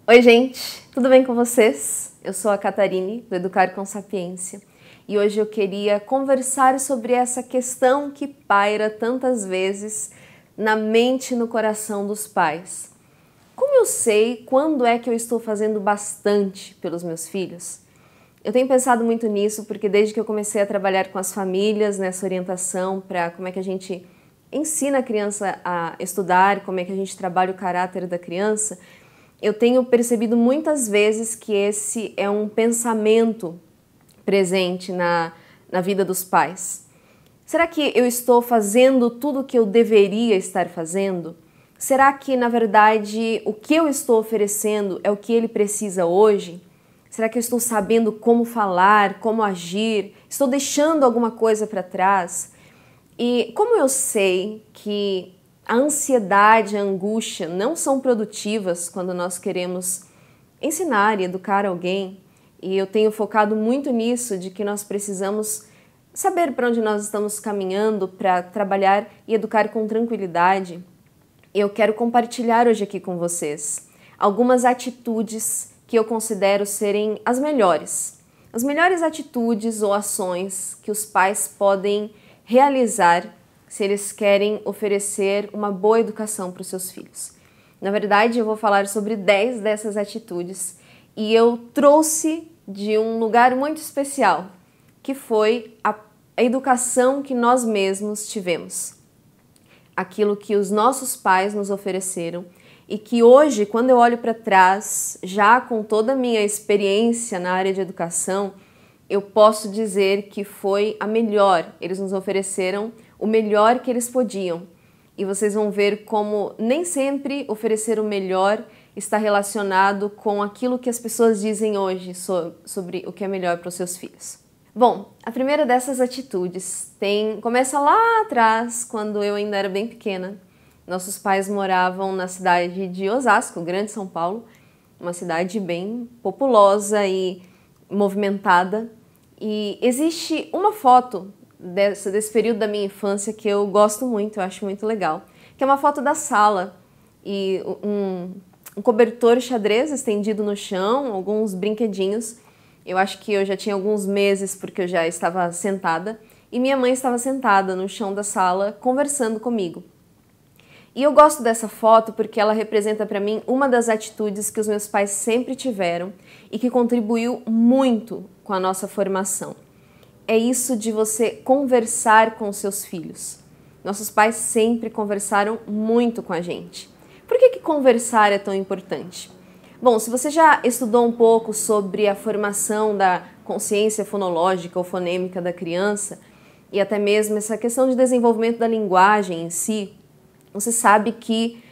Oi gente, tudo bem com vocês? Eu sou a Catarine, do Educar com Sapiência, e hoje eu queria conversar sobre essa questão que paira tantas vezes na mente e no coração dos pais. Como eu sei quando é que eu estou fazendo bastante pelos meus filhos? Eu tenho pensado muito nisso porque desde que eu comecei a trabalhar com as famílias, nessa orientação para como é que a gente ensina a criança a estudar, como é que a gente trabalha o caráter da criança, eu tenho percebido muitas vezes que esse é um pensamento presente na vida dos pais. Será que eu estou fazendo tudo o que eu deveria estar fazendo? Será que, na verdade, o que eu estou oferecendo é o que ele precisa hoje? Será que eu estou sabendo como falar, como agir? Estou deixando alguma coisa para trás? E como eu sei que a ansiedade, a angústia não são produtivas quando nós queremos ensinar e educar alguém, e eu tenho focado muito nisso, de que nós precisamos saber para onde nós estamos caminhando para trabalhar e educar com tranquilidade, eu quero compartilhar hoje aqui com vocês algumas atitudes que eu considero serem as melhores atitudes ou ações que os pais podem realizar se eles querem oferecer uma boa educação para os seus filhos. Na verdade, eu vou falar sobre 10 dessas atitudes e eu trouxe de um lugar muito especial, que foi a educação que nós mesmos tivemos. Aquilo que os nossos pais nos ofereceram e que hoje, quando eu olho para trás, já com toda a minha experiência na área de educação, eu posso dizer que foi a melhor. Eles nos ofereceram o melhor que eles podiam. E vocês vão ver como nem sempre oferecer o melhor está relacionado com aquilo que as pessoas dizem hoje sobre o que é melhor para os seus filhos. Bom, a primeira dessas atitudes começa lá atrás, quando eu ainda era bem pequena. Nossos pais moravam na cidade de Osasco, Grande São Paulo, uma cidade bem populosa e movimentada. E existe uma foto desse período da minha infância que eu gosto muito, eu acho muito legal, que é uma foto da sala e um cobertor xadrez estendido no chão, alguns brinquedinhos. Eu acho que eu já tinha alguns meses porque eu já estava sentada e minha mãe estava sentada no chão da sala conversando comigo. E eu gosto dessa foto porque ela representa para mim uma das atitudes que os meus pais sempre tiveram e que contribuiu muito com a nossa formação. É isso de você conversar com os seus filhos. Nossos pais sempre conversaram muito com a gente. Por que conversar é tão importante? Bom, se você já estudou um pouco sobre a formação da consciência fonológica ou fonêmica da criança e até mesmo essa questão de desenvolvimento da linguagem em si, você sabe que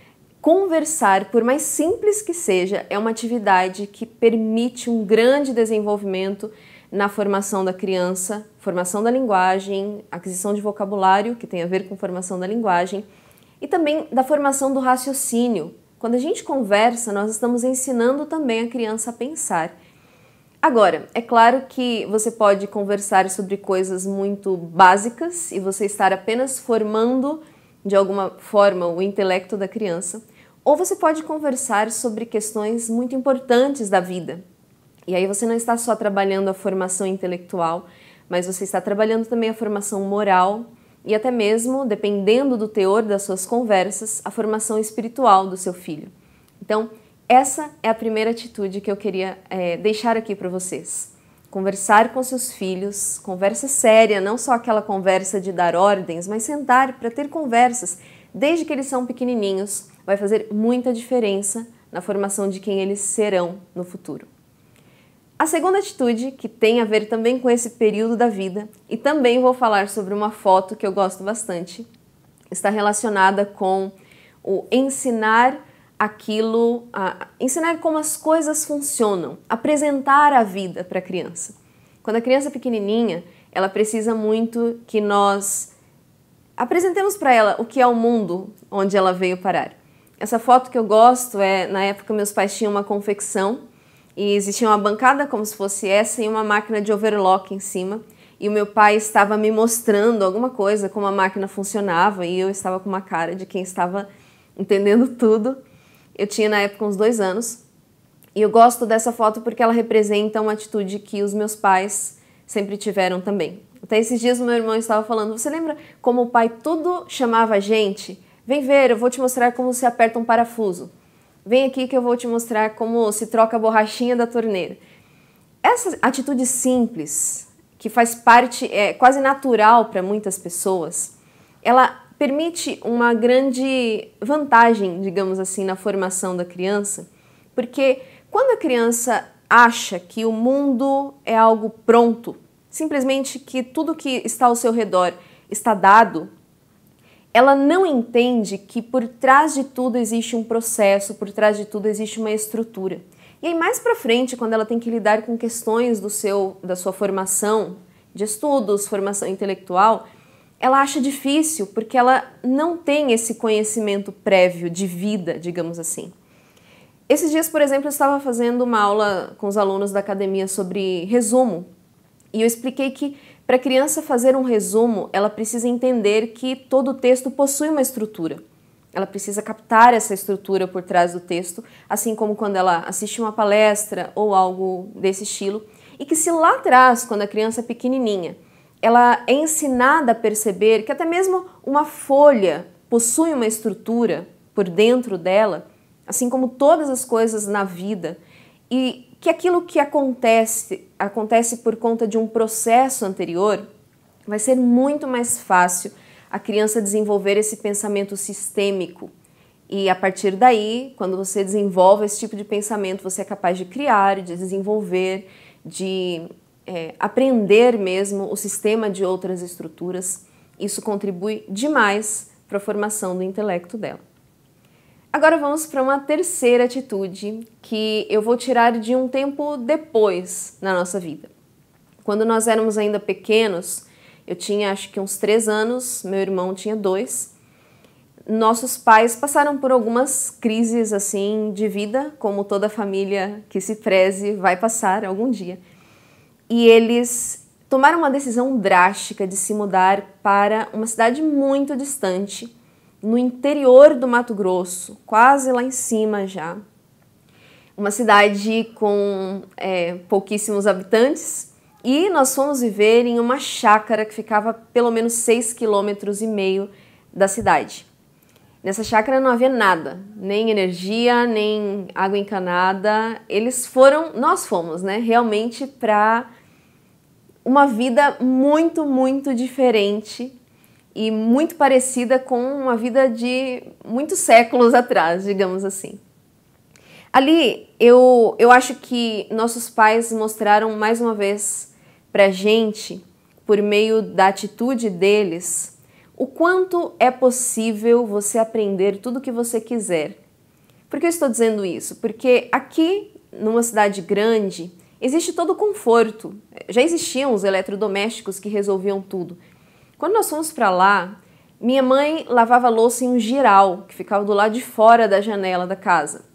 conversar, por mais simples que seja, é uma atividade que permite um grande desenvolvimento na formação da criança, formação da linguagem, aquisição de vocabulário, que tem a ver com formação da linguagem, e também da formação do raciocínio. Quando a gente conversa, nós estamos ensinando também a criança a pensar. Agora, é claro que você pode conversar sobre coisas muito básicas e você estar apenas formando, de alguma forma, o intelecto da criança, ou você pode conversar sobre questões muito importantes da vida. E aí você não está só trabalhando a formação intelectual, mas você está trabalhando também a formação moral e até mesmo, dependendo do teor das suas conversas, a formação espiritual do seu filho. Então, essa é a primeira atitude que eu queria deixar aqui para vocês. Conversar com seus filhos, conversa séria, não só aquela conversa de dar ordens, mas sentar para ter conversas desde que eles são pequenininhos, vai fazer muita diferença na formação de quem eles serão no futuro. A segunda atitude, que tem a ver também com esse período da vida, e também vou falar sobre uma foto que eu gosto bastante, está relacionada com o ensinar ensinar como as coisas funcionam, apresentar a vida para a criança. Quando a criança é pequenininha, ela precisa muito que nós apresentemos para ela o que é o mundo onde ela veio parar. Essa foto que eu gosto na época meus pais tinham uma confecção, e existia uma bancada como se fosse essa e uma máquina de overlock em cima. E o meu pai estava me mostrando alguma coisa, como a máquina funcionava, e eu estava com uma cara de quem estava entendendo tudo. Eu tinha na época uns 2 anos. E eu gosto dessa foto porque ela representa uma atitude que os meus pais sempre tiveram também. Até esses dias o meu irmão estava falando, você lembra como o pai tudo chamava a gente? Vem ver, eu vou te mostrar como se aperta um parafuso. Vem aqui que eu vou te mostrar como se troca a borrachinha da torneira. Essa atitude simples, que faz parte, é quase natural para muitas pessoas, ela permite uma grande vantagem, digamos assim, na formação da criança, porque quando a criança acha que o mundo é algo pronto, simplesmente que tudo que está ao seu redor está dado, ela não entende que por trás de tudo existe um processo, por trás de tudo existe uma estrutura. E aí mais para frente, quando ela tem que lidar com questões da sua formação de estudos, formação intelectual, ela acha difícil porque ela não tem esse conhecimento prévio de vida, digamos assim. Esses dias, por exemplo, eu estava fazendo uma aula com os alunos da academia sobre resumo e eu expliquei que para a criança fazer um resumo, ela precisa entender que todo texto possui uma estrutura. Ela precisa captar essa estrutura por trás do texto, assim como quando ela assiste uma palestra ou algo desse estilo, e que se lá atrás, quando a criança é pequenininha, ela é ensinada a perceber que até mesmo uma folha possui uma estrutura por dentro dela, assim como todas as coisas na vida, e que aquilo que acontece por conta de um processo anterior, vai ser muito mais fácil a criança desenvolver esse pensamento sistêmico. E a partir daí, quando você desenvolve esse tipo de pensamento, você é capaz de criar, de desenvolver, de aprender mesmo o sistema de outras estruturas. Isso contribui demais para a formação do intelecto dela. Agora vamos para uma terceira atitude que eu vou tirar de um tempo depois na nossa vida. Quando nós éramos ainda pequenos, eu tinha acho que uns 3 anos, meu irmão tinha 2. Nossos pais passaram por algumas crises assim de vida, como toda família que se preze vai passar algum dia. E eles tomaram uma decisão drástica de se mudar para uma cidade muito distante, no interior do Mato Grosso, quase lá em cima já. Uma cidade com pouquíssimos habitantes, e nós fomos viver em uma chácara que ficava pelo menos 6,5 km da cidade. Nessa chácara não havia nada, nem energia, nem água encanada. Nós fomos, né, realmente para uma vida muito, muito diferente e muito parecida com uma vida de muitos séculos atrás, digamos assim. Ali, eu acho que nossos pais mostraram mais uma vez pra gente, por meio da atitude deles, o quanto é possível você aprender tudo o que você quiser. Por que eu estou dizendo isso? Porque aqui, numa cidade grande, existe todo o conforto. Já existiam os eletrodomésticos que resolviam tudo. Quando nós fomos para lá, minha mãe lavava a louça em um giral, que ficava do lado de fora da janela da casa.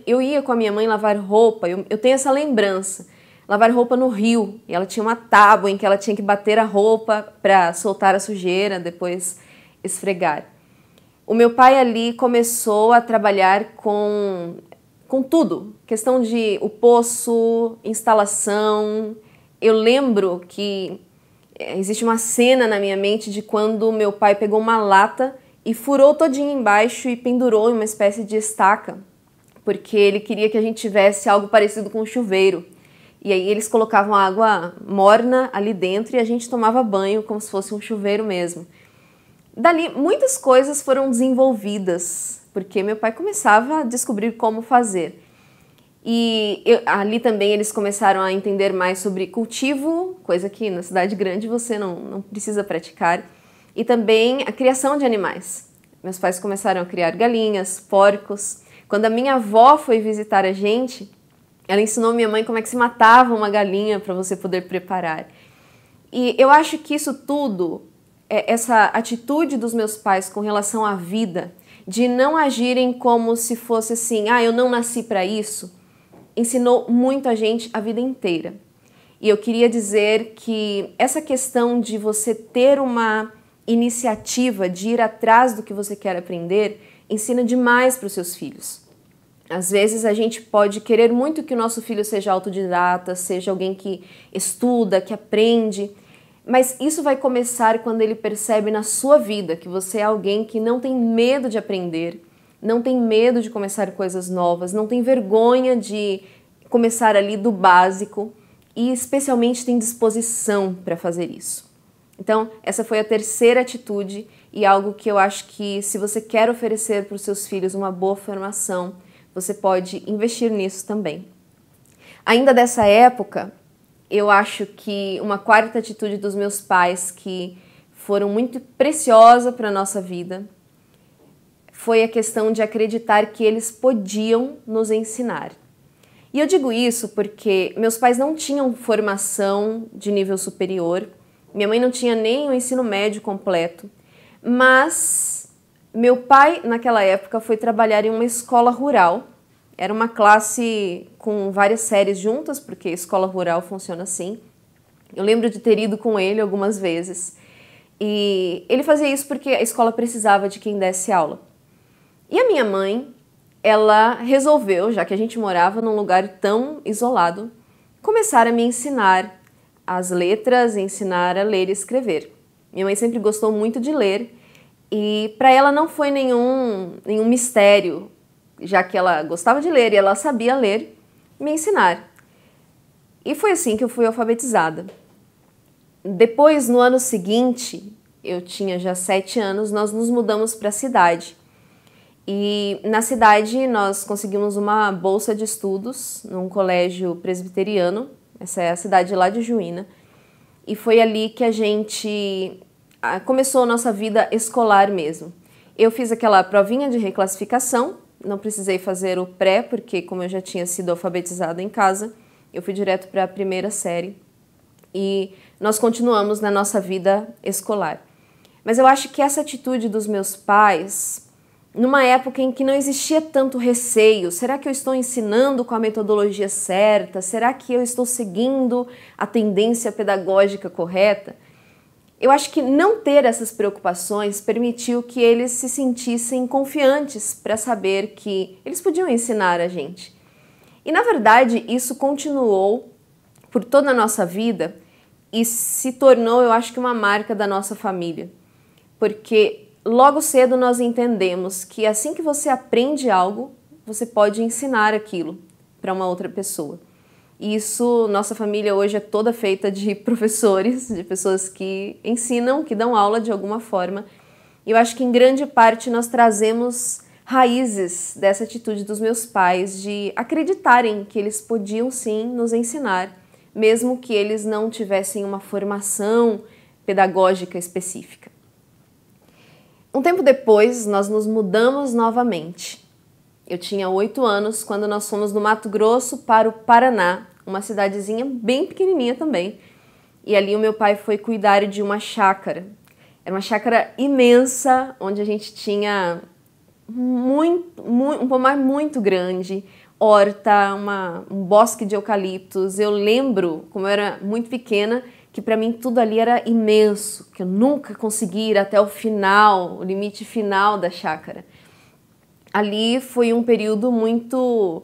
Eu ia com a minha mãe lavar roupa, eu tenho essa lembrança, lavar roupa no rio, e ela tinha uma tábua em que ela tinha que bater a roupa para soltar a sujeira, depois esfregar. O meu pai ali começou a trabalhar com tudo, questão de o poço, instalação. Eu lembro que existe uma cena na minha mente de quando meu pai pegou uma lata e furou todinha embaixo e pendurou em uma espécie de estaca, porque ele queria que a gente tivesse algo parecido com um chuveiro. E aí eles colocavam água morna ali dentro e a gente tomava banho como se fosse um chuveiro mesmo. Dali, muitas coisas foram desenvolvidas, porque meu pai começava a descobrir como fazer. E ali também eles começaram a entender mais sobre cultivo, coisa que na cidade grande você não precisa praticar, e também a criação de animais. Meus pais começaram a criar galinhas, porcos. Quando a minha avó foi visitar a gente, ela ensinou minha mãe como é que se matava uma galinha para você poder preparar. E eu acho que isso tudo, essa atitude dos meus pais com relação à vida, de não agirem como se fosse assim, eu não nasci para isso, ensinou muito a gente a vida inteira. E eu queria dizer que essa questão de você ter uma iniciativa de ir atrás do que você quer aprender, ensina demais para os seus filhos. Às vezes a gente pode querer muito que o nosso filho seja autodidata, seja alguém que estuda, que aprende, mas isso vai começar quando ele percebe na sua vida que você é alguém que não tem medo de aprender, não tem medo de começar coisas novas, não tem vergonha de começar ali do básico e especialmente tem disposição para fazer isso. Então, essa foi a terceira atitude e algo que eu acho que se você quer oferecer para os seus filhos uma boa formação, você pode investir nisso também. Ainda dessa época, eu acho que uma quarta atitude dos meus pais que foram muito preciosa para a nossa vida foi a questão de acreditar que eles podiam nos ensinar. E eu digo isso porque meus pais não tinham formação de nível superior, minha mãe não tinha nem o ensino médio completo, mas meu pai, naquela época, foi trabalhar em uma escola rural. Era uma classe com várias séries juntas, porque a escola rural funciona assim. Eu lembro de ter ido com ele algumas vezes. E ele fazia isso porque a escola precisava de quem desse aula. E a minha mãe, ela resolveu, já que a gente morava num lugar tão isolado, começar a me ensinar as letras, ensinar a ler e escrever. Minha mãe sempre gostou muito de ler e para ela não foi nenhum mistério, já que ela gostava de ler e ela sabia ler, me ensinar. E foi assim que eu fui alfabetizada. Depois, no ano seguinte, eu tinha já 7 anos, nós nos mudamos para a cidade. E na cidade nós conseguimos uma bolsa de estudos num colégio presbiteriano, essa é a cidade lá de Juína, e foi ali que a gente começou a nossa vida escolar mesmo. Eu fiz aquela provinha de reclassificação, não precisei fazer o pré, porque como eu já tinha sido alfabetizada em casa, eu fui direto para a primeira série e nós continuamos na nossa vida escolar. Mas eu acho que essa atitude dos meus pais, numa época em que não existia tanto receio, será que eu estou ensinando com a metodologia certa? Será que eu estou seguindo a tendência pedagógica correta? Eu acho que não ter essas preocupações permitiu que eles se sentissem confiantes para saber que eles podiam ensinar a gente. E, na verdade, isso continuou por toda a nossa vida e se tornou, eu acho que, uma marca da nossa família. Porque logo cedo nós entendemos que assim que você aprende algo, você pode ensinar aquilo para uma outra pessoa. E isso, nossa família hoje é toda feita de professores, de pessoas que ensinam, que dão aula de alguma forma. E eu acho que em grande parte nós trazemos raízes dessa atitude dos meus pais de acreditarem que eles podiam sim nos ensinar, mesmo que eles não tivessem uma formação pedagógica específica. Um tempo depois, nós nos mudamos novamente. Eu tinha 8 anos quando nós fomos do Mato Grosso para o Paraná, uma cidadezinha bem pequenininha também. E ali o meu pai foi cuidar de uma chácara. Era uma chácara imensa, onde a gente tinha um pomar muito grande, horta, um bosque de eucaliptos. Eu lembro, como eu era muito pequena, que para mim tudo ali era imenso, que eu nunca consegui ir até o final, o limite final da chácara. Ali foi um período muito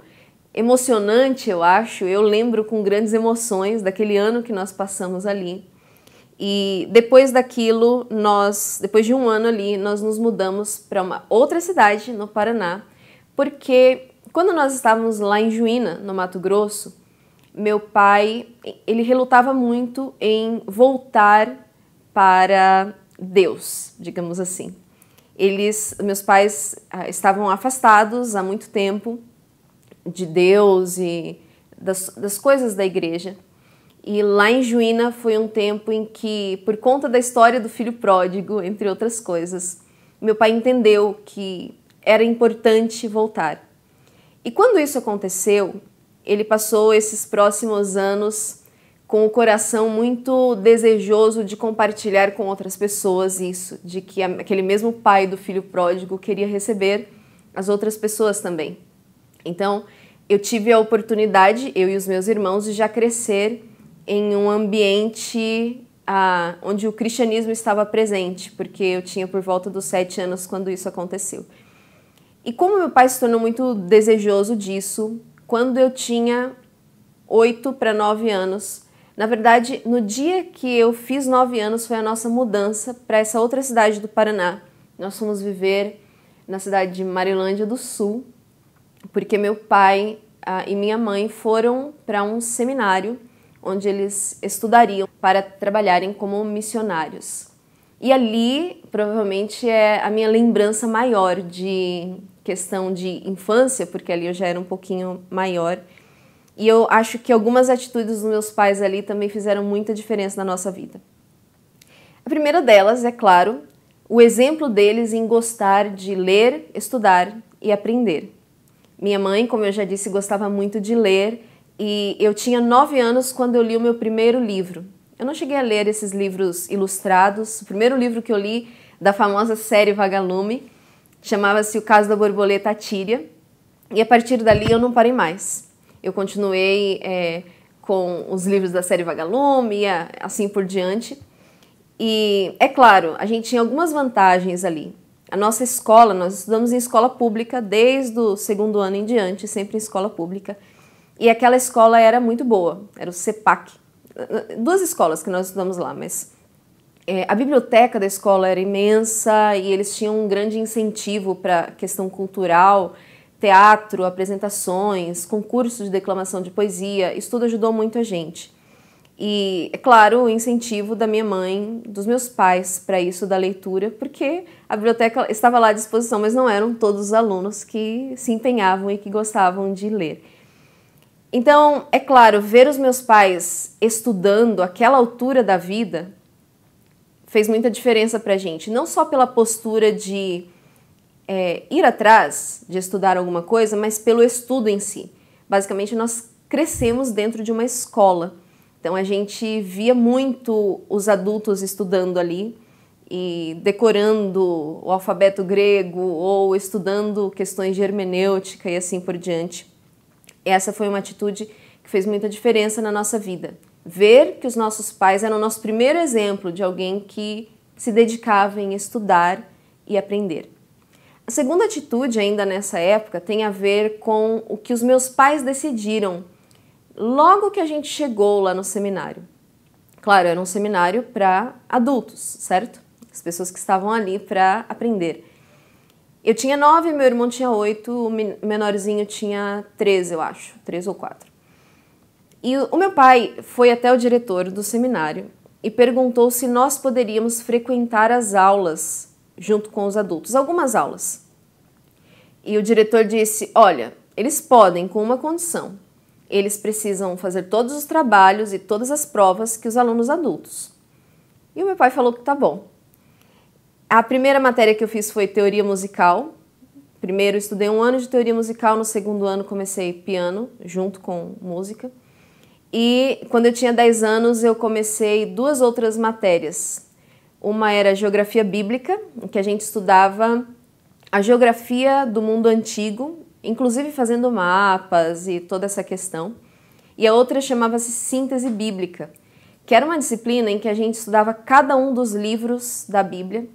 emocionante, eu acho. Eu lembro com grandes emoções daquele ano que nós passamos ali. E depois daquilo, depois de um ano ali, nós nos mudamos para uma outra cidade no Paraná, porque quando nós estávamos lá em Juína, no Mato Grosso, meu pai, ele relutava muito em voltar para Deus, digamos assim. Meus pais estavam afastados há muito tempo de Deus e das coisas da igreja. E lá em Juína foi um tempo em que, por conta da história do filho pródigo, entre outras coisas, meu pai entendeu que era importante voltar. E quando isso aconteceu, ele passou esses próximos anos com o coração muito desejoso de compartilhar com outras pessoas isso, de que aquele mesmo pai do filho pródigo queria receber as outras pessoas também. Então, eu tive a oportunidade, eu e os meus irmãos, de já crescer em um ambiente onde o cristianismo estava presente, porque eu tinha por volta dos 7 anos quando isso aconteceu. E como meu pai se tornou muito desejoso disso, quando eu tinha 8 para 9 anos, na verdade, no dia que eu fiz 9 anos foi a nossa mudança para essa outra cidade do Paraná. Nós fomos viver na cidade de Marilândia do Sul, porque meu pai e minha mãe foram para um seminário onde eles estudariam para trabalharem como missionários. E ali, provavelmente, é a minha lembrança maior de questão de infância, porque ali eu já era um pouquinho maior. E eu acho que algumas atitudes dos meus pais ali também fizeram muita diferença na nossa vida. A primeira delas, é claro, o exemplo deles em gostar de ler, estudar e aprender. Minha mãe, como eu já disse, gostava muito de ler e eu tinha 9 anos quando eu li o meu primeiro livro. Eu não cheguei a ler esses livros ilustrados. O primeiro livro que eu li da famosa série Vagalume chamava-se O Caso da Borboleta Tíria e a partir dali eu não parei mais. Eu continuei com os livros da série Vagalume e assim por diante. E, é claro, a gente tinha algumas vantagens ali. A nossa escola, nós estudamos em escola pública desde o segundo ano em diante, sempre em escola pública. E aquela escola era muito boa, era o CEPAC. 2 escolas que nós estudamos lá, mas a biblioteca da escola era imensa e eles tinham um grande incentivo para a questão cultural, teatro, apresentações, concursos de declamação de poesia. Isso tudo ajudou muito a gente. E, é claro, o incentivo da minha mãe, dos meus pais para isso da leitura, porque a biblioteca estava lá à disposição, mas não eram todos os alunos que se empenhavam e que gostavam de ler. Então, é claro, ver os meus pais estudando àquela altura da vida fez muita diferença para a gente, não só pela postura de ir atrás de estudar alguma coisa, mas pelo estudo em si. Basicamente, nós crescemos dentro de uma escola. Então a gente via muito os adultos estudando ali e decorando o alfabeto grego ou estudando questões de hermenêutica e assim por diante. Essa foi uma atitude que fez muita diferença na nossa vida. Ver que os nossos pais eram o nosso primeiro exemplo de alguém que se dedicava em estudar e aprender. A segunda atitude, ainda nessa época, tem a ver com o que os meus pais decidiram logo que a gente chegou lá no seminário. Claro, era um seminário para adultos, certo? As pessoas que estavam ali para aprender. Eu tinha 9, meu irmão tinha 8, o menorzinho tinha 13, eu acho, 3 ou 4. E o meu pai foi até o diretor do seminário e perguntou se nós poderíamos frequentar as aulas junto com os adultos, algumas aulas. E o diretor disse, olha, eles podem com uma condição. Eles precisam fazer todos os trabalhos e todas as provas que os alunos adultos. E o meu pai falou que tá bom. A primeira matéria que eu fiz foi teoria musical. Primeiro estudei 1 ano de teoria musical, no segundo ano comecei piano, junto com música. E quando eu tinha 10 anos eu comecei 2 outras matérias. Uma era geografia bíblica, em que a gente estudava a geografia do mundo antigo, inclusive fazendo mapas e toda essa questão. E a outra chamava-se síntese bíblica, que era uma disciplina em que a gente estudava cada um dos livros da Bíblia.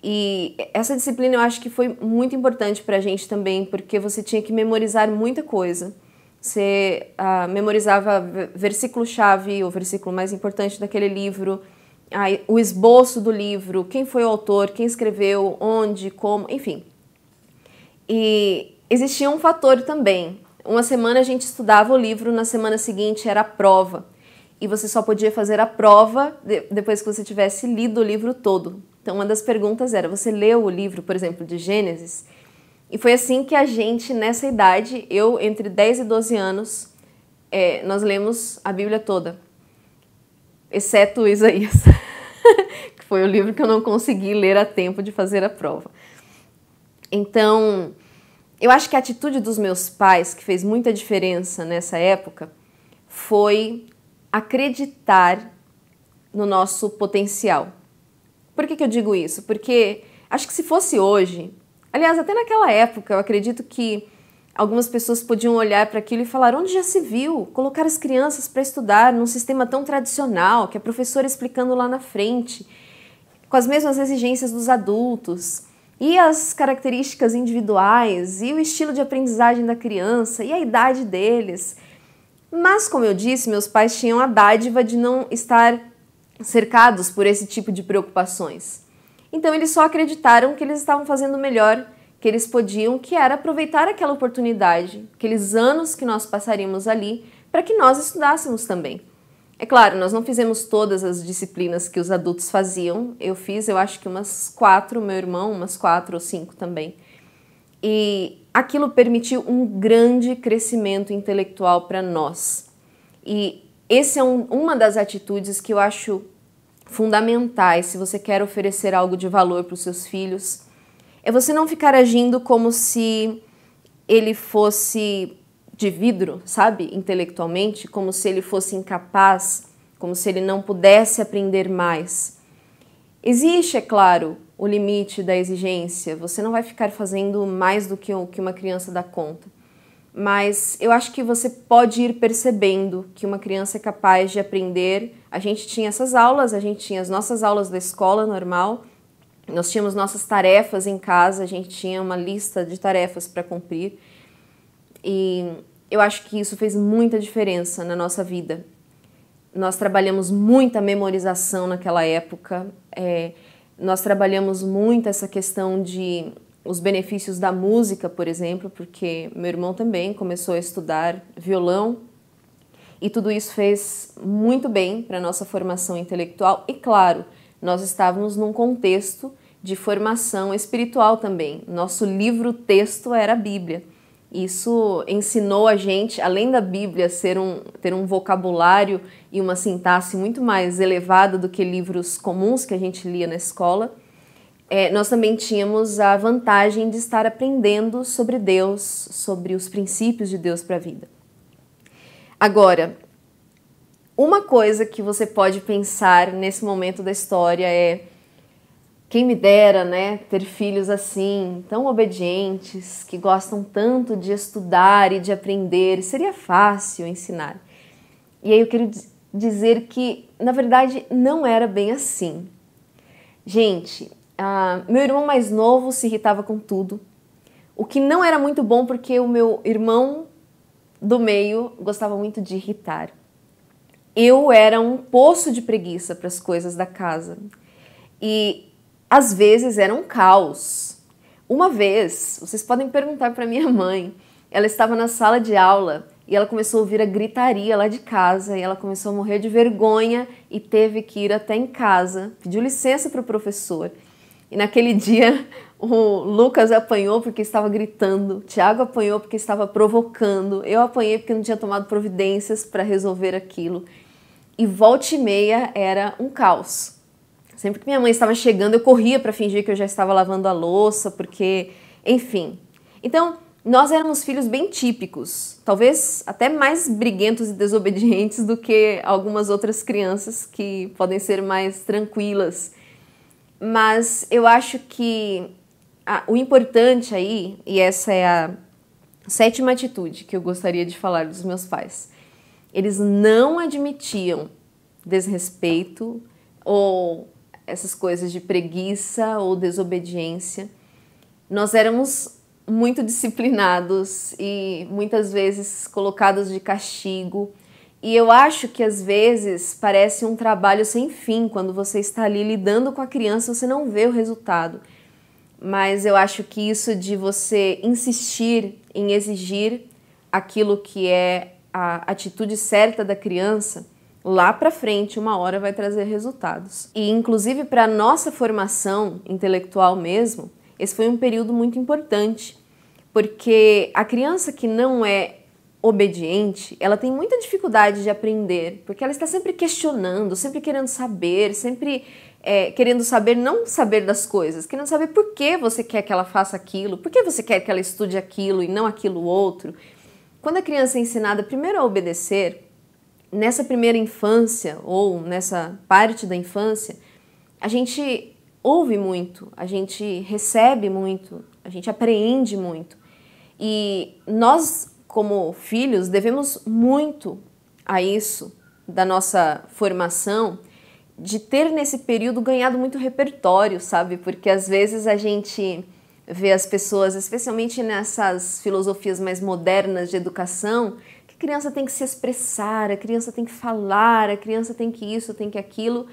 E essa disciplina eu acho que foi muito importante para a gente também, porque você tinha que memorizar muita coisa. Você memorizava versículo-chave, o versículo mais importante daquele livro, o esboço do livro, quem foi o autor, quem escreveu, onde, como, enfim. E existia um fator também. Uma semana a gente estudava o livro, na semana seguinte era a prova. E você só podia fazer a prova depois que você tivesse lido o livro todo. Então uma das perguntas era, você leu o livro, por exemplo, de Gênesis? E foi assim que a gente, nessa idade, eu entre 10 e 12 anos, nós lemos a Bíblia toda. Exceto Isaías, que foi o livro que eu não consegui ler a tempo de fazer a prova. Então, eu acho que a atitude dos meus pais, que fez muita diferença nessa época, foi acreditar no nosso potencial. Por que eu digo isso? Porque acho que se fosse hoje, aliás, até naquela época, eu acredito que algumas pessoas podiam olhar para aquilo e falar, onde já se viu colocar as crianças para estudar num sistema tão tradicional, que a professora explicando lá na frente, com as mesmas exigências dos adultos. E as características individuais, e o estilo de aprendizagem da criança, e a idade deles. Mas, como eu disse, meus pais tinham a dádiva de não estar cercados por esse tipo de preocupações. Então, eles só acreditaram que eles estavam fazendo o melhor que eles podiam, que era aproveitar aquela oportunidade, aqueles anos que nós passaríamos ali, para que nós estudássemos também. É claro, nós não fizemos todas as disciplinas que os adultos faziam. Eu fiz, eu acho que umas 4, meu irmão, umas 4 ou 5 também. E aquilo permitiu um grande crescimento intelectual para nós. E esse é uma das atitudes que eu acho fundamentais se você quer oferecer algo de valor para os seus filhos. É você não ficar agindo como se ele fosse de vidro, sabe, intelectualmente, como se ele fosse incapaz, como se ele não pudesse aprender mais. Existe, é claro, o limite da exigência, você não vai ficar fazendo mais do que uma criança dá conta. Mas eu acho que você pode ir percebendo que uma criança é capaz de aprender. A gente tinha essas aulas, a gente tinha as nossas aulas da escola normal, nós tínhamos nossas tarefas em casa, a gente tinha uma lista de tarefas para cumprir. E eu acho que isso fez muita diferença na nossa vida. Nós trabalhamos muita memorização naquela época, nós trabalhamos muito essa questão de os benefícios da música, por exemplo, porque meu irmão também começou a estudar violão e tudo isso fez muito bem para a nossa formação intelectual e, claro, nós estávamos num contexto de formação espiritual também. Nosso livro-texto era a Bíblia. Isso ensinou a gente, além da Bíblia ter um vocabulário e uma sintaxe muito mais elevada do que livros comuns que a gente lia na escola, nós também tínhamos a vantagem de estar aprendendo sobre Deus, sobre os princípios de Deus para a vida. Agora, uma coisa que você pode pensar nesse momento da história é: quem me dera, né, ter filhos assim, tão obedientes, que gostam tanto de estudar e de aprender, seria fácil ensinar. E aí eu quero dizer que, na verdade, não era bem assim. Gente, meu irmão mais novo se irritava com tudo, o que não era muito bom porque o meu irmão do meio gostava muito de irritar. Eu era um poço de preguiça para as coisas da casa e às vezes era um caos. Uma vez, vocês podem perguntar para minha mãe, ela estava na sala de aula e ela começou a ouvir a gritaria lá de casa e ela começou a morrer de vergonha e teve que ir até em casa, pediu licença para o professor. E naquele dia o Lucas apanhou porque estava gritando, o Tiago apanhou porque estava provocando, eu apanhei porque não tinha tomado providências para resolver aquilo. E volta e meia era um caos. Sempre que minha mãe estava chegando, eu corria para fingir que eu já estava lavando a louça, porque, enfim. Então, nós éramos filhos bem típicos, talvez até mais briguentos e desobedientes do que algumas outras crianças que podem ser mais tranquilas. Mas eu acho que o importante aí, e essa é a 7ª atitude que eu gostaria de falar dos meus pais, eles não admitiam desrespeito ou essas coisas de preguiça ou desobediência. Nós éramos muito disciplinados e muitas vezes colocados de castigo. E eu acho que às vezes parece um trabalho sem fim, quando você está ali lidando com a criança, você não vê o resultado. Mas eu acho que isso de você insistir em exigir aquilo que é a atitude certa da criança, lá para frente, uma hora vai trazer resultados. E inclusive para a nossa formação intelectual mesmo, esse foi um período muito importante, porque a criança que não é obediente, ela tem muita dificuldade de aprender, porque ela está sempre questionando, sempre querendo saber, sempre querendo saber, não saber das coisas, querendo saber por que você quer que ela faça aquilo, por que você quer que ela estude aquilo e não aquilo outro. Quando a criança é ensinada primeiro a obedecer, nessa primeira infância ou nessa parte da infância, a gente ouve muito, a gente recebe muito, a gente apreende muito. E nós, como filhos, devemos muito a isso da nossa formação de ter nesse período ganhado muito repertório, sabe? Porque às vezes a gente vê as pessoas, especialmente nessas filosofias mais modernas de educação, que a criança tem que se expressar, a criança tem que falar, a criança tem que isso, tem que aquilo.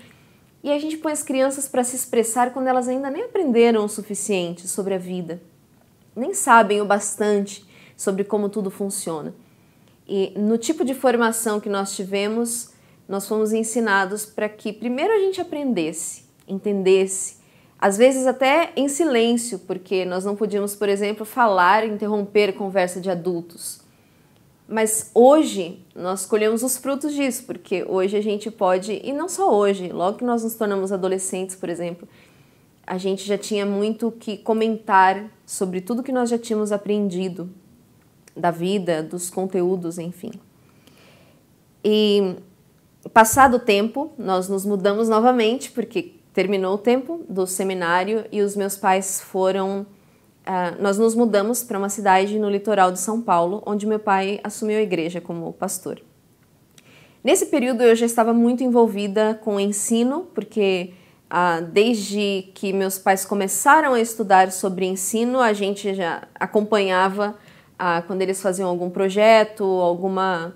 E a gente põe as crianças para se expressar quando elas ainda nem aprenderam o suficiente sobre a vida, nem sabem o bastante sobre como tudo funciona. E no tipo de formação que nós tivemos, nós fomos ensinados para que primeiro a gente aprendesse, entendesse, às vezes até em silêncio, porque nós não podíamos, por exemplo, falar, interromper conversa de adultos. Mas hoje nós colhemos os frutos disso, porque hoje a gente pode, e não só hoje, logo que nós nos tornamos adolescentes, por exemplo, a gente já tinha muito que comentar sobre tudo que nós já tínhamos aprendido da vida, dos conteúdos, enfim. E passado o tempo, nós nos mudamos novamente, porque terminou o tempo do seminário e os meus pais foram... nós nos mudamos para uma cidade no litoral de São Paulo, onde meu pai assumiu a igreja como pastor. Nesse período eu já estava muito envolvida com o ensino, porque desde que meus pais começaram a estudar sobre ensino, a gente já acompanhava quando eles faziam algum projeto, alguma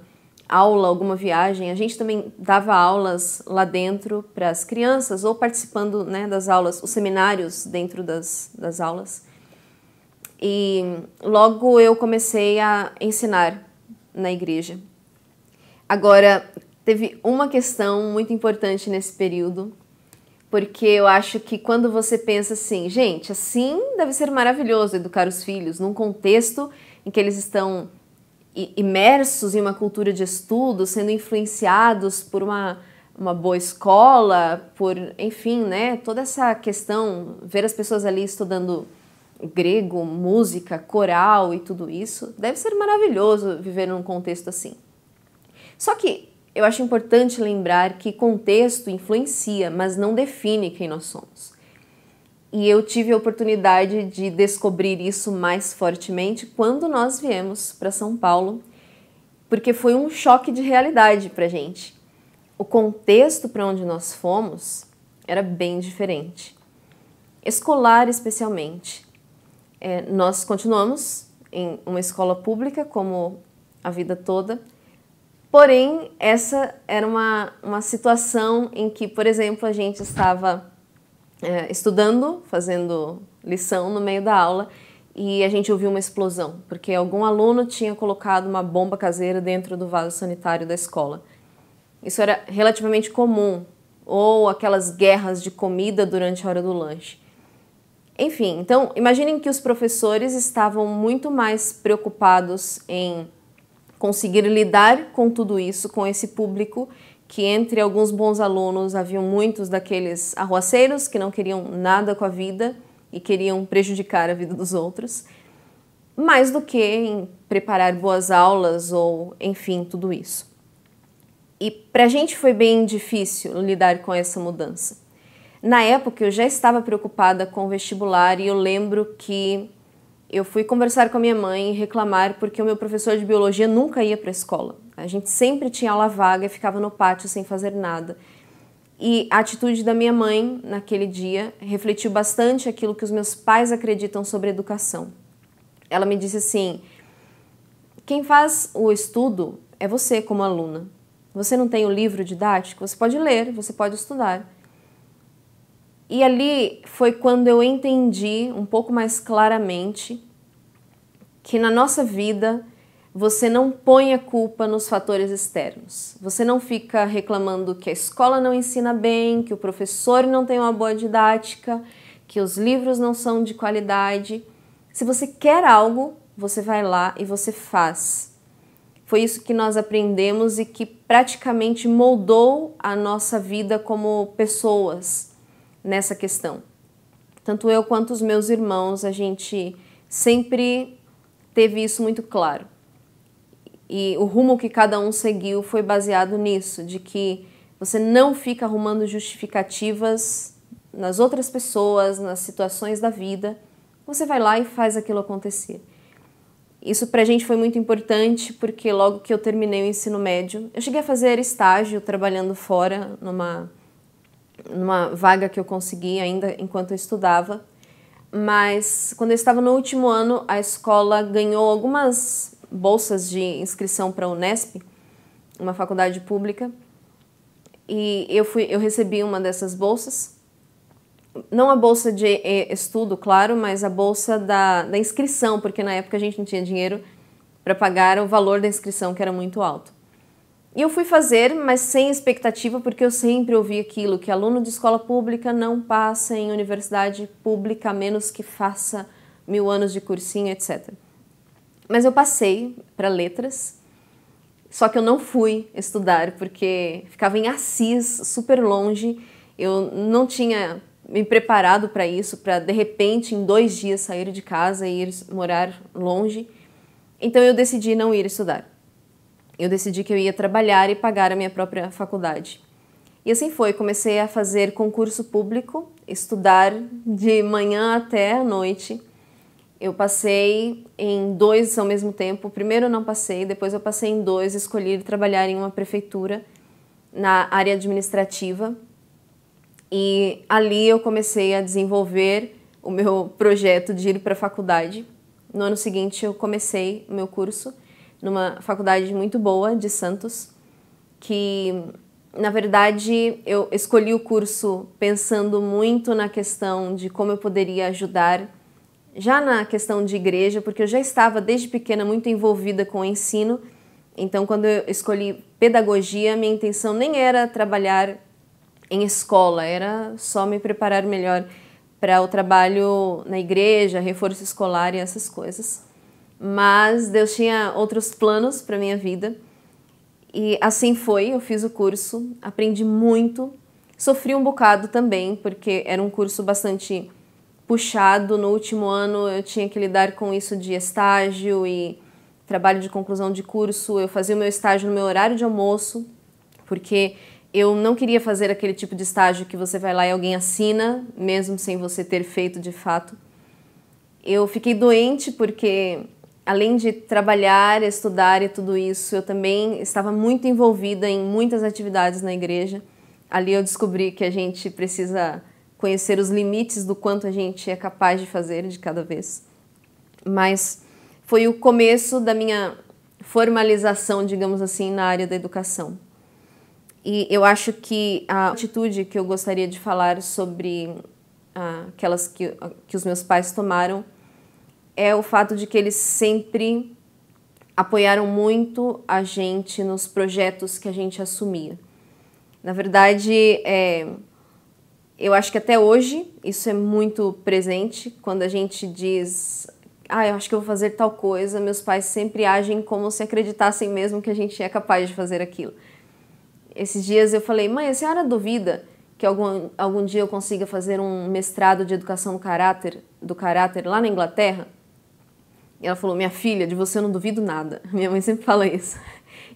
aula, alguma viagem. A gente também dava aulas lá dentro para as crianças, ou participando, né, das aulas, os seminários dentro das aulas. E logo eu comecei a ensinar na igreja. Agora, teve uma questão muito importante nesse período, porque eu acho que quando você pensa assim, gente, assim deve ser maravilhoso educar os filhos num contexto em que eles estão imersos em uma cultura de estudo, sendo influenciados por uma boa escola, por, enfim, né, toda essa questão, ver as pessoas ali estudando grego, música, coral e tudo isso, deve ser maravilhoso viver num contexto assim. Só que eu acho importante lembrar que contexto influencia, mas não define quem nós somos. E eu tive a oportunidade de descobrir isso mais fortemente quando nós viemos para São Paulo, porque foi um choque de realidade para a gente. O contexto para onde nós fomos era bem diferente. Escolar, especialmente. Nós continuamos em uma escola pública, como a vida toda, porém, essa era uma situação em que, por exemplo, a gente estava estudando, fazendo lição no meio da aula, e a gente ouviu uma explosão, porque algum aluno tinha colocado uma bomba caseira dentro do vaso sanitário da escola. Isso era relativamente comum, ou aquelas guerras de comida durante a hora do lanche. Enfim, então imaginem que os professores estavam muito mais preocupados em conseguir lidar com tudo isso, com esse público, que entre alguns bons alunos haviam muitos daqueles arruaceiros que não queriam nada com a vida e queriam prejudicar a vida dos outros, mais do que em preparar boas aulas ou, enfim, tudo isso. E para a gente foi bem difícil lidar com essa mudança. Na época eu já estava preocupada com o vestibular e eu lembro que eu fui conversar com a minha mãe e reclamar porque o meu professor de biologia nunca ia para a escola. A gente sempre tinha aula vaga e ficava no pátio sem fazer nada. E a atitude da minha mãe naquele dia refletiu bastante aquilo que os meus pais acreditam sobre educação. Ela me disse assim, quem faz o estudo é você como aluna. Você não tem o livro didático? Você pode ler, você pode estudar. E ali foi quando eu entendi um pouco mais claramente que na nossa vida você não põe a culpa nos fatores externos. Você não fica reclamando que a escola não ensina bem, que o professor não tem uma boa didática, que os livros não são de qualidade. Se você quer algo, você vai lá e você faz. Foi isso que nós aprendemos e que praticamente moldou a nossa vida como pessoas nessa questão. Tanto eu quanto os meus irmãos, a gente sempre teve isso muito claro. E o rumo que cada um seguiu foi baseado nisso, de que você não fica arrumando justificativas nas outras pessoas, nas situações da vida, você vai lá e faz aquilo acontecer. Isso pra gente foi muito importante, porque logo que eu terminei o ensino médio, eu cheguei a fazer estágio trabalhando fora, numa numa vaga que eu consegui ainda enquanto eu estudava. Mas quando eu estava no último ano, a escola ganhou algumas bolsas de inscrição para a Unesp, uma faculdade pública, e eu recebi uma dessas bolsas. Não a bolsa de estudo, claro, mas a bolsa da inscrição, porque na época a gente não tinha dinheiro para pagar o valor da inscrição, que era muito alto. E eu fui fazer, mas sem expectativa, porque eu sempre ouvi aquilo, que aluno de escola pública não passa em universidade pública, a menos que faça 1000 anos de cursinho, etc. Mas eu passei para letras, só que eu não fui estudar, porque ficava em Assis, super longe, eu não tinha me preparado para isso, para de repente em 2 dias sair de casa e ir morar longe. Então eu decidi não ir estudar. Eu decidi que eu ia trabalhar e pagar a minha própria faculdade. E assim foi, comecei a fazer concurso público, estudar de manhã até a noite. Eu passei em 2 ao mesmo tempo. Primeiro eu não passei, depois eu passei em 2, escolhi trabalhar em uma prefeitura na área administrativa. E ali eu comecei a desenvolver o meu projeto de ir para a faculdade. No ano seguinte eu comecei o meu curso numa faculdade muito boa de Santos, que na verdade eu escolhi o curso pensando muito na questão de como eu poderia ajudar, já na questão de igreja, porque eu já estava desde pequena muito envolvida com o ensino. Então quando eu escolhi pedagogia, minha intenção nem era trabalhar em escola, era só me preparar melhor para o trabalho na igreja, reforço escolar e essas coisas. Mas Deus tinha outros planos para minha vida e assim foi, eu fiz o curso, aprendi muito, sofri um bocado também, porque era um curso bastante puxado. No último ano eu tinha que lidar com isso de estágio e trabalho de conclusão de curso. Eu fazia o meu estágio no meu horário de almoço, porque eu não queria fazer aquele tipo de estágio que você vai lá e alguém assina, mesmo sem você ter feito de fato. Eu fiquei doente porque, além de trabalhar, estudar e tudo isso, eu também estava muito envolvida em muitas atividades na igreja. Ali eu descobri que a gente precisa conhecer os limites do quanto a gente é capaz de fazer de cada vez. Mas foi o começo da minha formalização, digamos assim, na área da educação. E eu acho que a atitude que eu gostaria de falar sobre aquelas que os meus pais tomaram é o fato de que eles sempre apoiaram muito a gente nos projetos que a gente assumia. Na verdade, eu acho que até hoje isso é muito presente. Quando a gente diz, eu acho que eu vou fazer tal coisa, meus pais sempre agem como se acreditassem mesmo que a gente é capaz de fazer aquilo. Esses dias eu falei, mãe, a senhora duvida que algum dia eu consiga fazer um mestrado de educação do caráter lá na Inglaterra? E ela falou, minha filha, de você eu não duvido nada. Minha mãe sempre fala isso.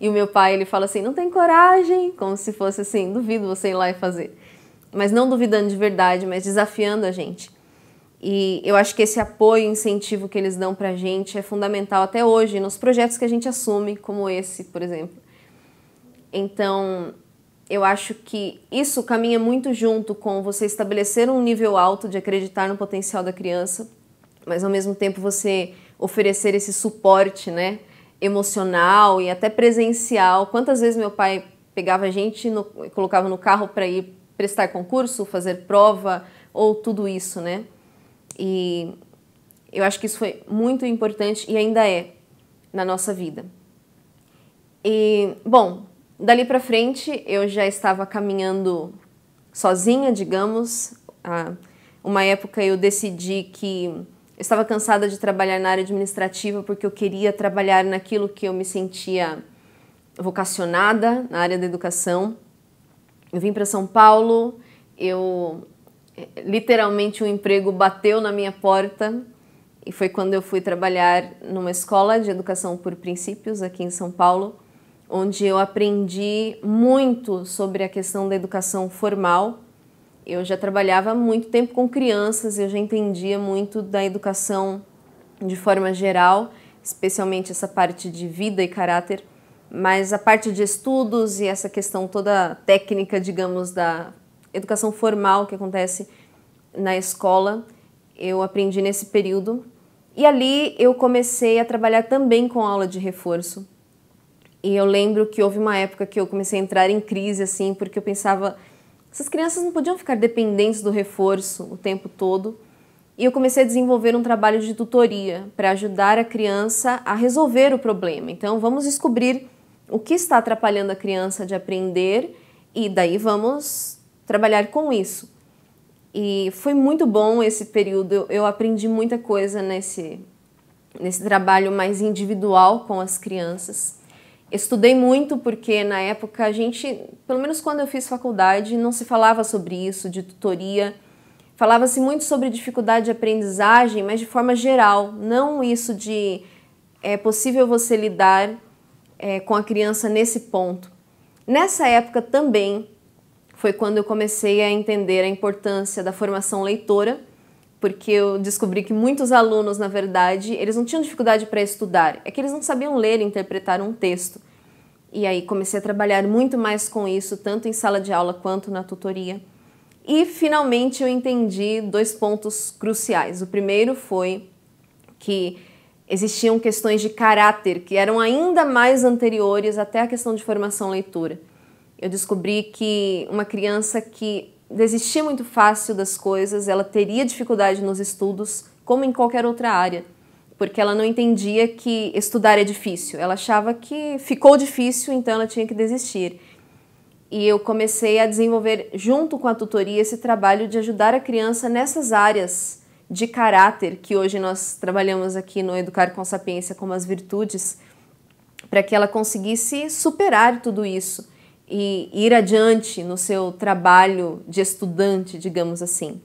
E o meu pai, ele fala assim, não tem coragem, como se fosse assim, duvido você ir lá e fazer. Mas não duvidando de verdade, mas desafiando a gente. E eu acho que esse apoio e incentivo que eles dão pra gente é fundamental até hoje, nos projetos que a gente assume, como esse, por exemplo. Então, eu acho que isso caminha muito junto com você estabelecer um nível alto de acreditar no potencial da criança, mas ao mesmo tempo você oferecer esse suporte, né, emocional e até presencial. Quantas vezes meu pai pegava a gente e colocava no carro para ir prestar concurso, fazer prova ou tudo isso, né? E eu acho que isso foi muito importante e ainda é na nossa vida. E, bom, dali para frente eu já estava caminhando sozinha, digamos. Uma época eu decidi que eu estava cansada de trabalhar na área administrativa porque eu queria trabalhar naquilo que eu me sentia vocacionada, na área da educação. Eu vim para São Paulo, literalmente um emprego bateu na minha porta e foi quando eu fui trabalhar numa escola de educação por princípios aqui em São Paulo, onde eu aprendi muito sobre a questão da educação formal. Eu já trabalhava há muito tempo com crianças, eu já entendia muito da educação de forma geral, especialmente essa parte de vida e caráter, mas a parte de estudos e essa questão toda técnica, digamos, da educação formal que acontece na escola, eu aprendi nesse período. E ali eu comecei a trabalhar também com aula de reforço. E eu lembro que houve uma época que eu comecei a entrar em crise, assim, porque eu pensava, essas crianças não podiam ficar dependentes do reforço o tempo todo. E eu comecei a desenvolver um trabalho de tutoria para ajudar a criança a resolver o problema. Então, vamos descobrir o que está atrapalhando a criança de aprender e daí vamos trabalhar com isso. E foi muito bom esse período, eu aprendi muita coisa nesse trabalho mais individual com as crianças. Estudei muito porque na época a gente, pelo menos quando eu fiz faculdade, não se falava sobre isso, de tutoria. Falava-se muito sobre dificuldade de aprendizagem, mas de forma geral, não isso de é possível você lidar com a criança nesse ponto. Nessa época também foi quando eu comecei a entender a importância da formação leitora, porque eu descobri que muitos alunos, na verdade, eles não tinham dificuldade para estudar, é que eles não sabiam ler e interpretar um texto. E aí comecei a trabalhar muito mais com isso, tanto em sala de aula quanto na tutoria. E finalmente eu entendi 2 pontos cruciais. O primeiro foi que existiam questões de caráter que eram ainda mais anteriores até a questão de formação leitura. Eu descobri que uma criança que desistia muito fácil das coisas, ela teria dificuldade nos estudos, como em qualquer outra área, porque ela não entendia que estudar é difícil. Ela achava que ficou difícil, então ela tinha que desistir. E eu comecei a desenvolver, junto com a tutoria, esse trabalho de ajudar a criança nessas áreas de caráter que hoje nós trabalhamos aqui no Educar com Sapiência como as virtudes, para que ela conseguisse superar tudo isso e ir adiante no seu trabalho de estudante, digamos assim.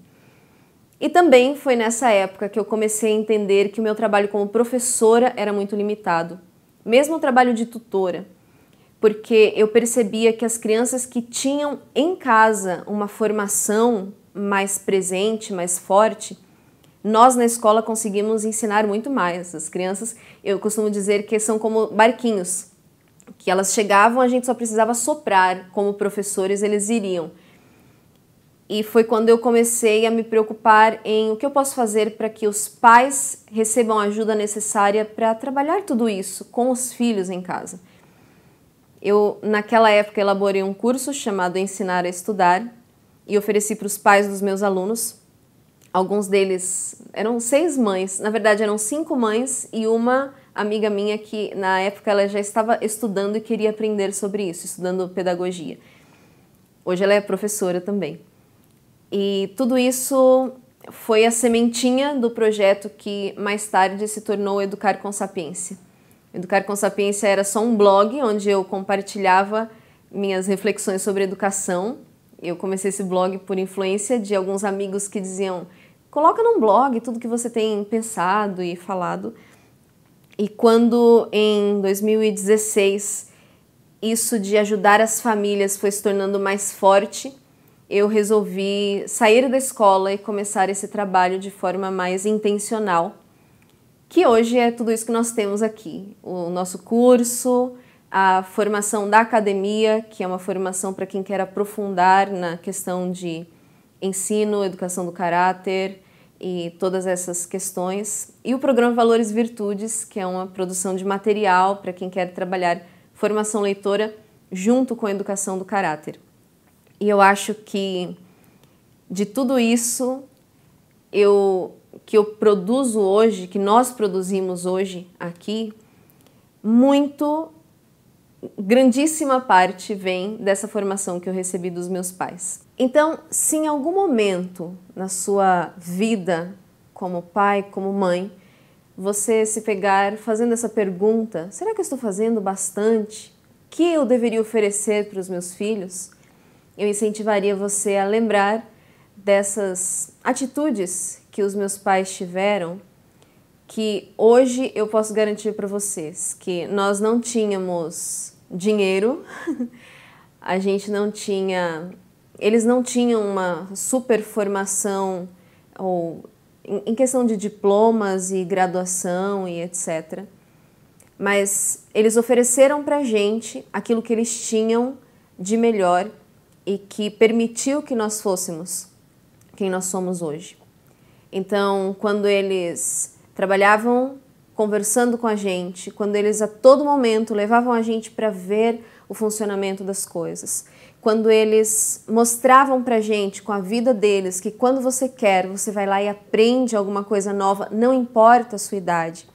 E também foi nessa época que eu comecei a entender que o meu trabalho como professora era muito limitado, mesmo o trabalho de tutora, porque eu percebia que as crianças que tinham em casa uma formação mais presente, mais forte, nós na escola conseguimos ensinar muito mais. As crianças, eu costumo dizer que são como barquinhos, que elas chegavam, a gente só precisava soprar, como professores eles iriam. E foi quando eu comecei a me preocupar em o que eu posso fazer para que os pais recebam a ajuda necessária para trabalhar tudo isso com os filhos em casa. Eu, naquela época, elaborei um curso chamado Ensinar a Estudar e ofereci para os pais dos meus alunos. Alguns deles eram 6 mães, na verdade eram 5 mães e uma amiga minha que na época ela já estava estudando e queria aprender sobre isso, estudando pedagogia. Hoje ela é professora também. E tudo isso foi a sementinha do projeto que mais tarde se tornou Educar com Sapiência. Educar com Sapiência era só um blog onde eu compartilhava minhas reflexões sobre educação. Eu comecei esse blog por influência de alguns amigos que diziam: coloca num blog tudo que você tem pensado e falado. E quando em 2016 isso de ajudar as famílias foi se tornando mais forte, eu resolvi sair da escola e começar esse trabalho de forma mais intencional, que hoje é tudo isso que nós temos aqui. O nosso curso, a formação da academia, que é uma formação para quem quer aprofundar na questão de ensino, educação do caráter e todas essas questões. E o programa Valores e Virtudes, que é uma produção de material para quem quer trabalhar formação leitora junto com a educação do caráter. E eu acho que de tudo isso que eu produzo hoje, que nós produzimos hoje aqui, grandíssima parte vem dessa formação que eu recebi dos meus pais. Então, se em algum momento na sua vida, como pai, como mãe, você se pegar fazendo essa pergunta: será que eu estou fazendo bastante? O que eu deveria oferecer para os meus filhos? Eu incentivaria você a lembrar dessas atitudes que os meus pais tiveram, que hoje eu posso garantir para vocês que nós não tínhamos dinheiro, eles não tinham uma super formação ou em questão de diplomas e graduação e etc. Mas eles ofereceram para a gente aquilo que eles tinham de melhor e que permitiu que nós fôssemos quem nós somos hoje. Então, quando eles trabalhavam conversando com a gente, quando eles a todo momento levavam a gente para ver o funcionamento das coisas, quando eles mostravam para a gente com a vida deles que quando você quer, você vai lá e aprende alguma coisa nova, não importa a sua idade.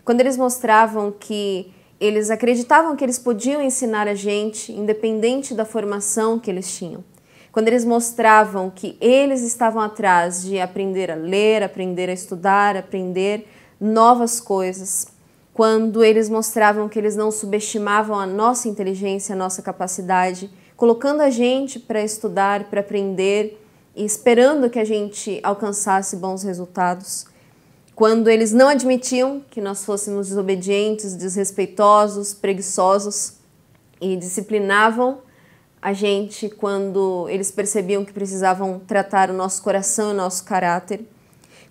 Quando eles mostravam que eles acreditavam que eles podiam ensinar a gente, independente da formação que eles tinham. Quando eles mostravam que eles estavam atrás de aprender a ler, aprender a estudar, aprender novas coisas. Quando eles mostravam que eles não subestimavam a nossa inteligência, a nossa capacidade, colocando a gente para estudar, para aprender e esperando que a gente alcançasse bons resultados. Quando eles não admitiam que nós fôssemos desobedientes, desrespeitosos, preguiçosos e disciplinavam a gente quando eles percebiam que precisavam tratar o nosso coração e o nosso caráter.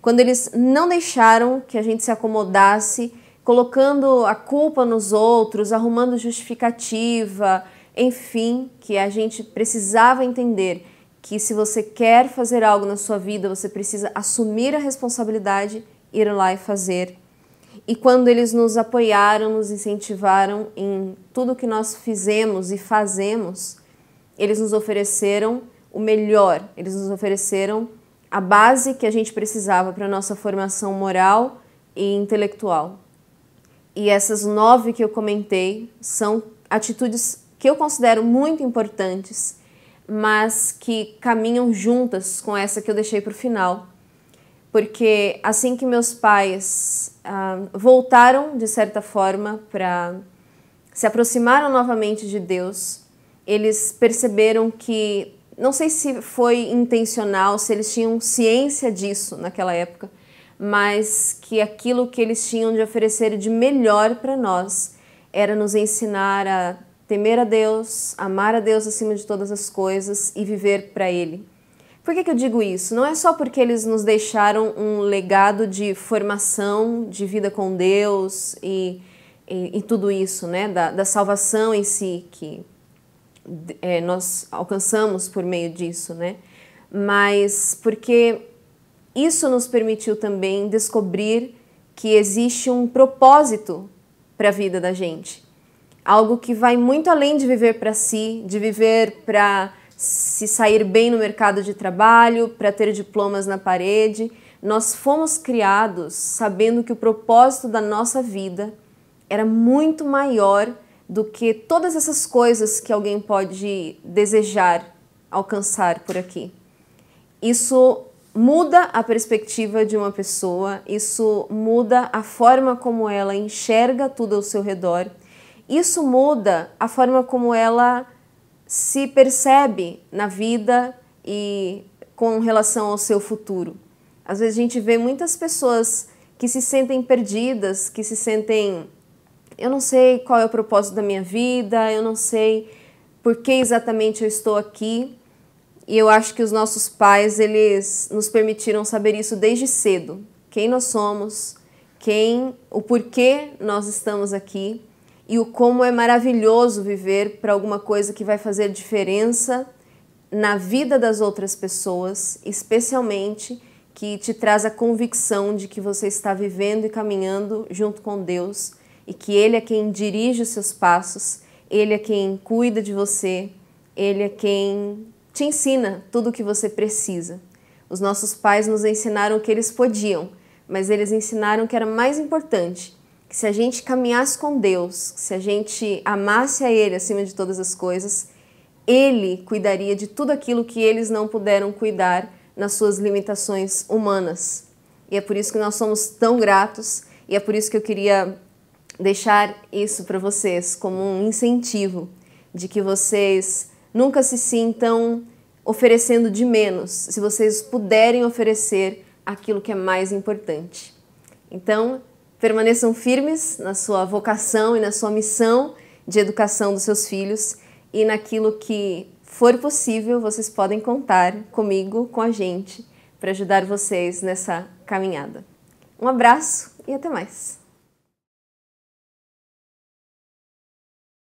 Quando eles não deixaram que a gente se acomodasse, colocando a culpa nos outros, arrumando justificativa, enfim, que a gente precisava entender que se você quer fazer algo na sua vida, você precisa assumir a responsabilidade, ir lá e fazer. E quando eles nos apoiaram, nos incentivaram em tudo que nós fizemos e fazemos, eles nos ofereceram o melhor, eles nos ofereceram a base que a gente precisava para a nossa formação moral e intelectual. E essas 9 que eu comentei são atitudes que eu considero muito importantes, mas que caminham juntas com essa que eu deixei para o final. Porque assim que meus pais voltaram, de certa forma, para se aproximaram novamente de Deus, eles perceberam que, não sei se foi intencional, se eles tinham ciência disso naquela época, mas que aquilo que eles tinham de oferecer de melhor para nós era nos ensinar a temer a Deus, amar a Deus acima de todas as coisas e viver para Ele. Por que eu digo isso? Não é só porque eles nos deixaram um legado de formação, de vida com Deus e tudo isso, né? Da salvação em si, que nós alcançamos por meio disso, né? Mas porque isso nos permitiu também descobrir que existe um propósito para a vida da gente. Algo que vai muito além de viver para si, de viver para se sair bem no mercado de trabalho, para ter diplomas na parede. Nós fomos criados sabendo que o propósito da nossa vida era muito maior do que todas essas coisas que alguém pode desejar alcançar por aqui. Isso muda a perspectiva de uma pessoa, isso muda a forma como ela enxerga tudo ao seu redor, isso muda a forma como ela se percebe na vida e com relação ao seu futuro. Às vezes a gente vê muitas pessoas que se sentem perdidas, que se sentem... Eu não sei qual é o propósito da minha vida, eu não sei por que exatamente eu estou aqui. E eu acho que os nossos pais, eles nos permitiram saber isso desde cedo. Quem nós somos, o porquê nós estamos aqui e o como é maravilhoso viver para alguma coisa que vai fazer diferença na vida das outras pessoas, especialmente que te traz a convicção de que você está vivendo e caminhando junto com Deus e que Ele é quem dirige os seus passos, Ele é quem cuida de você, Ele é quem te ensina tudo o que você precisa. Os nossos pais nos ensinaram o que eles podiam, mas eles ensinaram que era mais importante, que se a gente caminhasse com Deus, se a gente amasse a Ele acima de todas as coisas, Ele cuidaria de tudo aquilo que eles não puderam cuidar nas suas limitações humanas. E é por isso que nós somos tão gratos e é por isso que eu queria deixar isso para vocês como um incentivo de que vocês nunca se sintam oferecendo de menos, se vocês puderem oferecer aquilo que é mais importante. Então, permaneçam firmes na sua vocação e na sua missão de educação dos seus filhos e naquilo que for possível, vocês podem contar comigo, com a gente, para ajudar vocês nessa caminhada. Um abraço e até mais!